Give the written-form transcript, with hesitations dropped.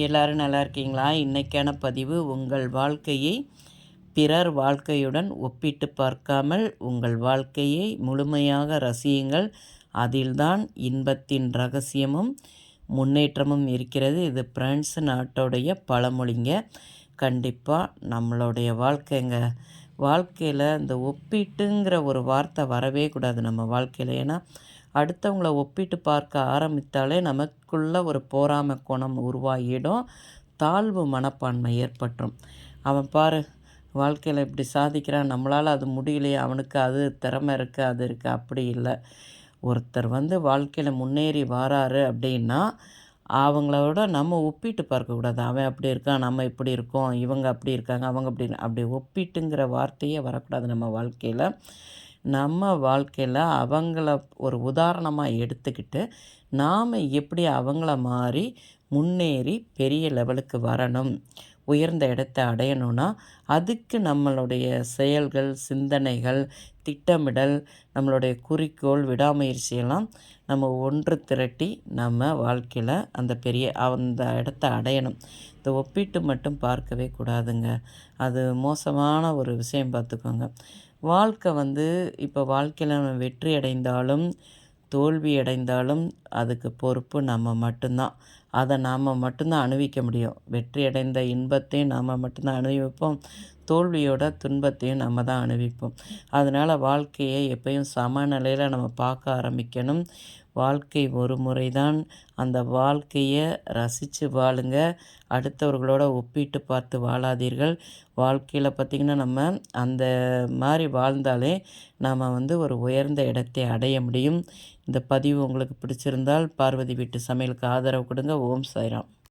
எல்லாரும் நல்லா இருக்கீங்களா? இன்றைக்கான பதிவு உங்கள் வாழ்க்கையை பிறர் வாழ்க்கையுடன் ஒப்பிட்டு பார்க்காமல் உங்கள் வாழ்க்கையை முழுமையாக ரசியுங்கள். அதில்தான் இன்பத்தின் ரகசியமும் முன்னேற்றமும் இருக்கிறது. இது பிரான்ஸ் நாட்டோடைய பழமொழிங்க. கண்டிப்பாக நம்மளுடைய வாழ்க்கையில் இந்த ஒப்பீட்டுங்கிற ஒரு வார்த்தை வரவே கூடாது நம்ம வாழ்க்கையில். ஏன்னா அடுத்தவங்கள ஒப்பிட்டு பார்க்க ஆரம்பித்தாலே நமக்குள்ள ஒரு போராமை குணம் உருவாகிடும். தாழ்வு மனப்பான்மை ஏற்பட்டுரும். அவன் பாரு வாழ்க்கையில் இப்படி சாதிக்கிறான், நம்மளால் அது முடியலையே, அவனுக்கு அது திறமை இருக்குது, அது இருக்குது. அப்படி இல்லை. ஒருத்தர் வாழ்க்கையில் முன்னேறி வராரு அப்படின்னா அவங்களோட நம்ம ஒப்பிட்டு பார்க்கக்கூடாது. அவன் அப்படி இருக்கான், நம்ம இப்படி இருக்கோம், இவங்க அப்படி இருக்காங்க, அவங்க அப்படி ஒப்பிட்டுங்கிற வார்த்தையே வரக்கூடாது நம்ம வாழ்க்கையில். நம்ம வாழ்க்கையில் அவங்கள ஒரு உதாரணமாக எடுத்துக்கிட்டு நாம் எப்படி அவங்கள மாறி முன்னேறி பெரிய லெவலுக்கு வரணும், உயர்ந்த இடத்த அடையணும்னா அதுக்கு நம்மளுடைய செயல்கள், சிந்தனைகள், திட்டமிடல், நம்மளுடைய குறிக்கோள், விடாமுயற்சியெல்லாம் நம்ம ஒன்று திரட்டி நம்ம வாழ்க்கையில் அந்த இடத்த அடையணும். இந்த ஒப்பிட்டு மட்டும் பார்க்கவே கூடாதுங்க. அது மோசமான ஒரு விஷயம், பார்த்துக்கோங்க. வாழ்க்கை இப்போ வாழ்க்கையில் நம்ம வெற்றி அடைந்தாலும் தோல்வி அடைந்தாலும் அதுக்கு பொறுப்பு நம்ம மட்டும்தான். அதை நாம் மட்டும்தான் அனுபவிக்க முடியும். வெற்றி அடைந்த இன்பத்தையும் நாம் மட்டும்தான் அனுபவிப்போம், தோல்வியோட துன்பத்தையும் நம்ம தான் அனுபவிப்போம். அதனால் வாழ்க்கையை எப்பயும் சமநிலையில் நம்ம பார்க்க ஆரம்பிக்கணும். வாழ்க்கை ஒரு முறை தான். அந்த வாழ்க்கையை ரசித்து வாழுங்க. அடுத்தவர்களோட ஒப்பிட்டு பார்த்து வாழாதீர்கள். வாழ்க்கையில் பார்த்திங்கன்னா நம்ம அந்த மாதிரி வாழ்ந்தாலே நாம் ஒரு உயர்ந்த இடத்தை அடைய முடியும். இந்த பதிவு உங்களுக்கு பிடிச்சிருந்தால் பார்வதி வீட்டு சமையலுக்கு ஆதரவு கொடுங்க. ஓம் சாய்ராம்.